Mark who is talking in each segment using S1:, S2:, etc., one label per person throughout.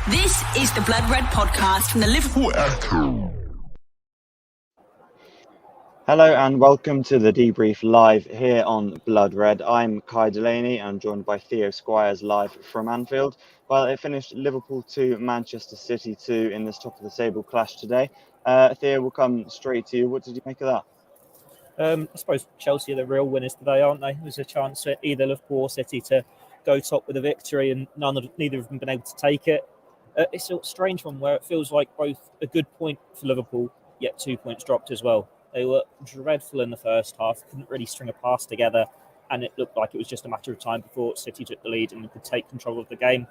S1: This is the Blood Red podcast from the Liverpool Echo.
S2: Hello and welcome to the Debrief live here on Blood Red. I'm Kai Delaney and joined by Theo Squires live from Anfield. Well, it finished Liverpool 2, Manchester City 2 in this top of the table clash today. Theo, we'll come straight to you. What did you make of that?
S3: I suppose Chelsea are the real winners today, aren't they? There's a chance for either Liverpool or City to go top with a victory, and neither of them been able to take it. It's a strange one where it feels like both a good point for Liverpool, yet 2 points dropped as well. They were dreadful in the first half, couldn't really string a pass together, and it looked like it was just a matter of time before City took the lead and could take control of the game.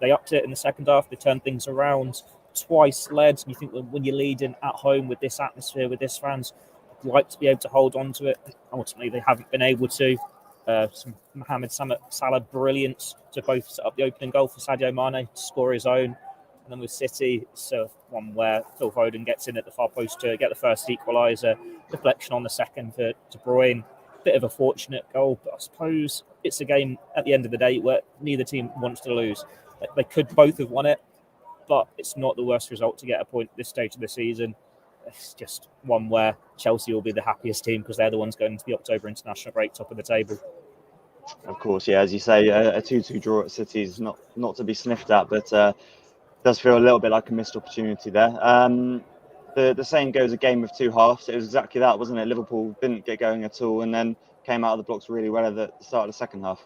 S3: They upped it in the second half, they turned things around, twice led, and you think when you're leading at home with this atmosphere, with this fans, you'd like to be able to hold on to it. Ultimately, they haven't been able to. Some Mohamed Salah brilliance to both set up the opening goal for Sadio Mane to score his own. And then with City, it's one where Phil Foden gets in at the far post to get the first equaliser. Deflection on the second for De Bruyne. Bit of a fortunate goal, but I suppose it's a game at the end of the day where neither team wants to lose. They could both have won it, but it's not the worst result to get a point at this stage of the season. It's just one where Chelsea will be the happiest team because they're the ones going into the October international break top of the table.
S2: Of course, yeah, as you say, a 2-2 draw at City is not to be sniffed at, but does feel a little bit like a missed opportunity there. The saying goes, a game of two halves. It was exactly that, wasn't it? Liverpool didn't get going at all and then came out of the blocks really well at the start of the second half.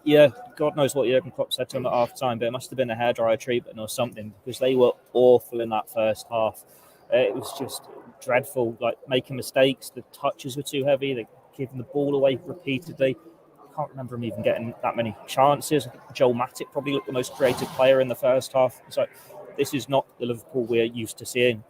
S2: Yeah,
S3: God knows what Jurgen Klopp said to him at half time, but it must have been a hairdryer treatment or something because they were awful in that first half. It was just dreadful, like making mistakes. The touches were too heavy. They giving the ball away repeatedly. I can't remember him even getting that many chances. I think Joel Matip probably looked the most creative player in the first half. So this is not the Liverpool we're used to seeing.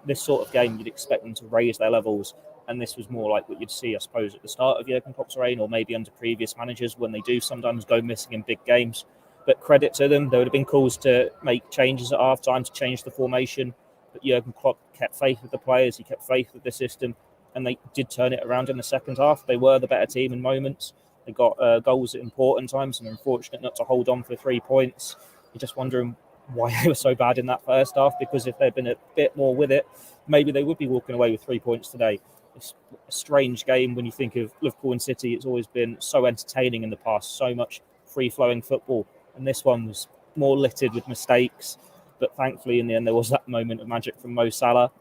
S3: This sort of game, you'd expect them to raise their levels. And this was more like what you'd see, I suppose, at the start of Jurgen Klopp's reign or maybe under previous managers when they do sometimes go missing in big games. But credit to them, there would have been calls to make changes at half-time to change the formation. But Jurgen Klopp kept faith with the players, he kept faith with the system, and they did turn it around in the second half. They were the better team in moments. They got goals at important times and were unfortunate not to hold on for 3 points. You're just wondering why they were so bad in that first half, because if they'd been a bit more with it, maybe they would be walking away with 3 points today. It's a strange game when you think of Liverpool and City. It's always been so entertaining in the past, so much free-flowing football. And this one was more littered with mistakes. But thankfully, in the end, there was that moment of magic from Mo Salah.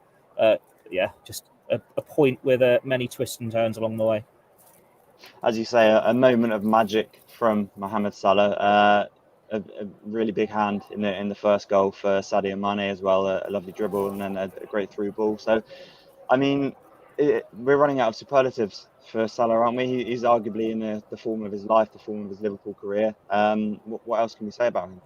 S3: Just a point with many twists and turns along the way.
S2: As you say, a moment of magic from Mohamed Salah. A really big hand in the first goal for Sadio Mane as well. A lovely dribble and then a great through ball. So, I mean, we're running out of superlatives for Salah, aren't we? He's arguably in the form of his life, the form of his Liverpool career. What else can we say about him?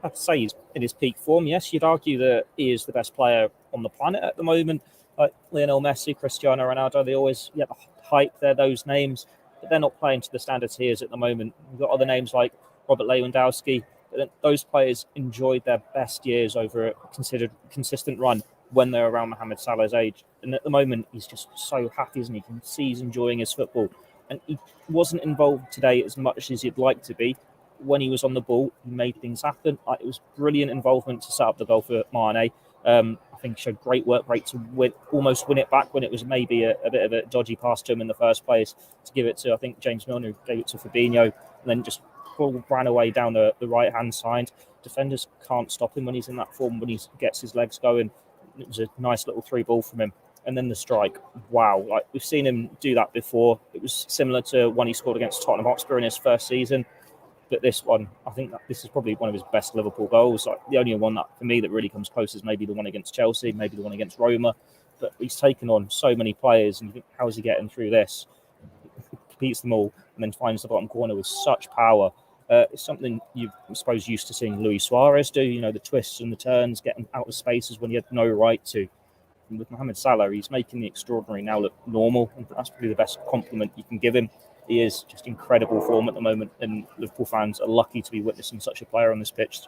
S3: I'd say he's in his peak form. Yes, you'd argue that he is the best player on the planet at the moment. Like Lionel Messi, Cristiano Ronaldo, they always get the hype. They're those names, but they're not playing to the standards he is at the moment. We've got other names like Robert Lewandowski. But those players enjoyed their best years over a considered consistent run when they're around Mohamed Salah's age. And at the moment, he's just so happy, isn't he? You can see he's enjoying his football. And he wasn't involved today as much as he'd like to be. When he was on the ball, he made things happen. It was brilliant involvement to set up the goal for Mane. I think he showed great work rate to almost win it back when it was maybe a bit of a dodgy pass to him in the first place, to give it to, I think, James Milner, who gave it to Fabinho, and then just ran away down the right-hand side. Defenders can't stop him when he's in that form, when he gets his legs going. It was a nice little through ball from him. And then the strike, wow. We've seen him do that before. It was similar to when he scored against Tottenham Hotspur in his first season. But this one, I think that this is probably one of his best Liverpool goals. The only one that, for me, that really comes close is maybe the one against Chelsea, maybe the one against Roma. But he's taken on so many players, and you think, how is he getting through this? He competes them all, and then finds the bottom corner with such power. It's something you've, I suppose, used to seeing Luis Suarez do, the twists and the turns, getting out of spaces when he had no right to. And with Mohamed Salah, he's making the extraordinary now look normal, and that's probably the best compliment you can give him. He is just incredible form at the moment, and Liverpool fans are lucky to be witnessing such a player on this pitch.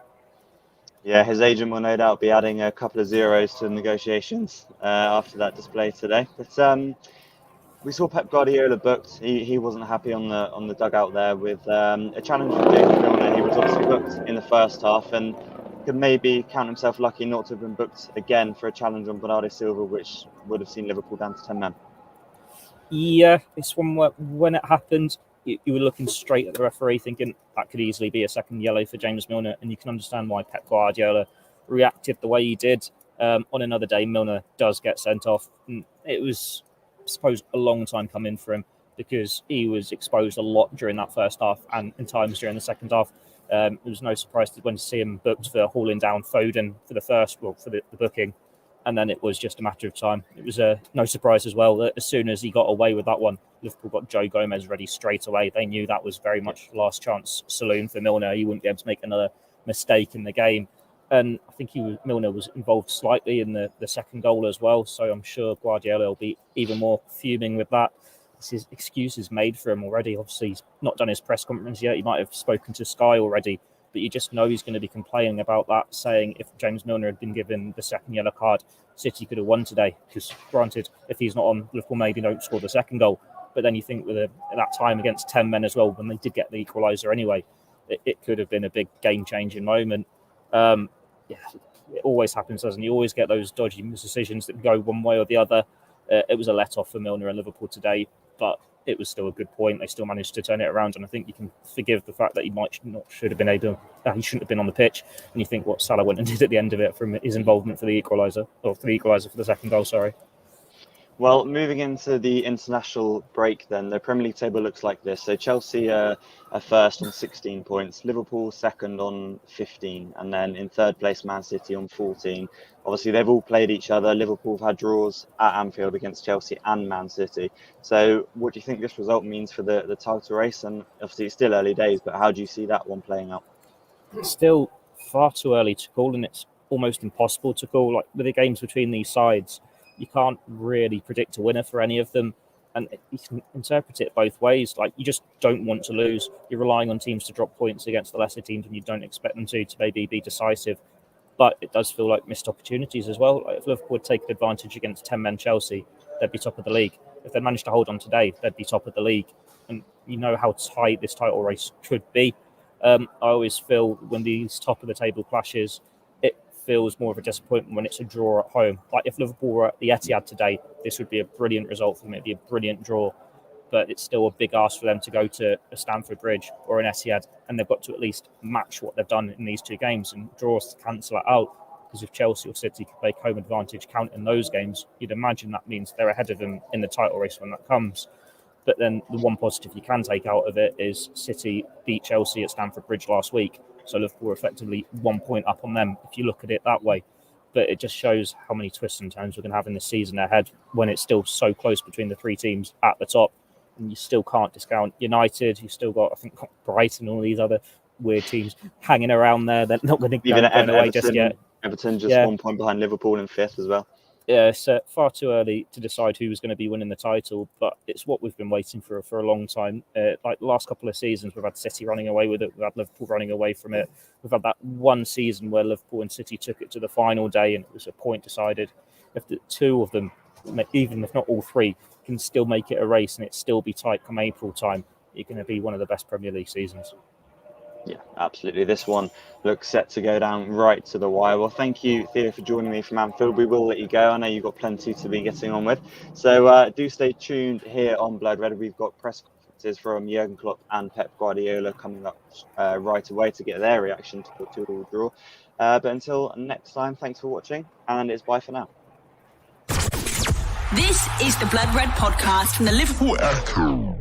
S2: Yeah, his agent will no doubt be adding a couple of zeros to the negotiations after that display today. But we saw Pep Guardiola booked. He wasn't happy on the dugout there with a challenge from James Milner. He was obviously booked in the first half, and could maybe count himself lucky not to have been booked again for a challenge on Bernardo Silva, which would have seen Liverpool down to 10 men.
S3: Yeah, it's one where when it happened, you were looking straight at the referee thinking that could easily be a second yellow for James Milner, and you can understand why Pep Guardiola reacted the way he did. On another day, Milner does get sent off. And it was, I suppose, a long time coming for him because he was exposed a lot during that first half and in times during the second half. It was no surprise when to see him booked for hauling down Foden for the booking, and then it was just a matter of time. It was no surprise as well that as soon as he got away with that one, Liverpool got Joe Gomez ready straight away. They knew that was very much last chance saloon for Milner. He wouldn't be able to make another mistake in the game. And I think Milner was involved slightly in the second goal as well. So I'm sure Guardiola will be even more fuming with that. His excuses made for him already. Obviously, he's not done his press conference yet. He might have spoken to Sky already, but you just know he's going to be complaining about that, saying if James Milner had been given the second yellow card, City could have won today. Because granted, if he's not on, Liverpool maybe don't score the second goal. But then you think with that time against 10 men as well, when they did get the equaliser anyway, it could have been a big game-changing moment. It always happens, doesn't it? You always get those dodgy decisions that go one way or the other. It was a let-off for Milner and Liverpool today, but it was still a good point. They still managed to turn it around, and I think you can forgive the fact that he shouldn't have been on the pitch. And you think what Salah went and did at the end of it from his involvement for the equaliser for the second goal. Sorry.
S2: Well, moving into the international break then, the Premier League table looks like this. So Chelsea are first on 16 points, Liverpool second on 15, and then in third place, Man City on 14. Obviously, they've all played each other. Liverpool have had draws at Anfield against Chelsea and Man City. So what do you think this result means for the title race? And obviously, it's still early days, but how do you see that one playing out?
S3: It's still far too early to call, and it's almost impossible to call. Like with the games between these sides, you can't really predict a winner for any of them, and you can interpret it both ways. Like, you just don't want to lose. You're relying on teams to drop points against the lesser teams, and you don't expect them to maybe be decisive. But it does feel like missed opportunities as well. Like if Liverpool had taken advantage against 10-men Chelsea, they'd be top of the league. If they managed to hold on today, they'd be top of the league. And you know how tight this title race could be. I always feel when these top of the table clashes, feels more of a disappointment when it's a draw at home. Like if Liverpool were at the Etihad today, this would be a brilliant result for them. It'd be a brilliant draw, but it's still a big ask for them to go to a Stamford Bridge or an Etihad, and they've got to at least match what they've done in these two games, and draws to cancel it out. Because if Chelsea or City could make home advantage count in those games, you'd imagine that means they're ahead of them in the title race when that comes. But then the one positive you can take out of it is City beat Chelsea at Stamford Bridge last week. So Liverpool were effectively 1 point up on them, if you look at it that way. But it just shows how many twists and turns we're going to have in this season ahead when it's still so close between the three teams at the top. And you still can't discount United. You've still got, I think, Brighton and all these other weird teams hanging around there. They're not going to go away just yet.
S2: Everton just 1 point behind Liverpool in fifth as well.
S3: Yeah, it's far too early to decide who was going to be winning the title, but it's what we've been waiting for a long time. Like the last couple of seasons, we've had City running away with it. We've had Liverpool running away from it. We've had that one season where Liverpool and City took it to the final day and it was a point decided. If the two of them, even if not all three, can still make it a race and it still be tight come April time, you're going to be one of the best Premier League seasons.
S2: Yeah, absolutely. This one looks set to go down right to the wire. Well, thank you, Theo, for joining me from Anfield. We will let you go. I know you've got plenty to be getting on with. So do stay tuned here on Blood Red. We've got press conferences from Jurgen Klopp and Pep Guardiola coming up right away to get their reaction to the 2-2 draw. But until next time, thanks for watching, and it's bye for now.
S1: This is the Blood Red podcast from the Liverpool Echo.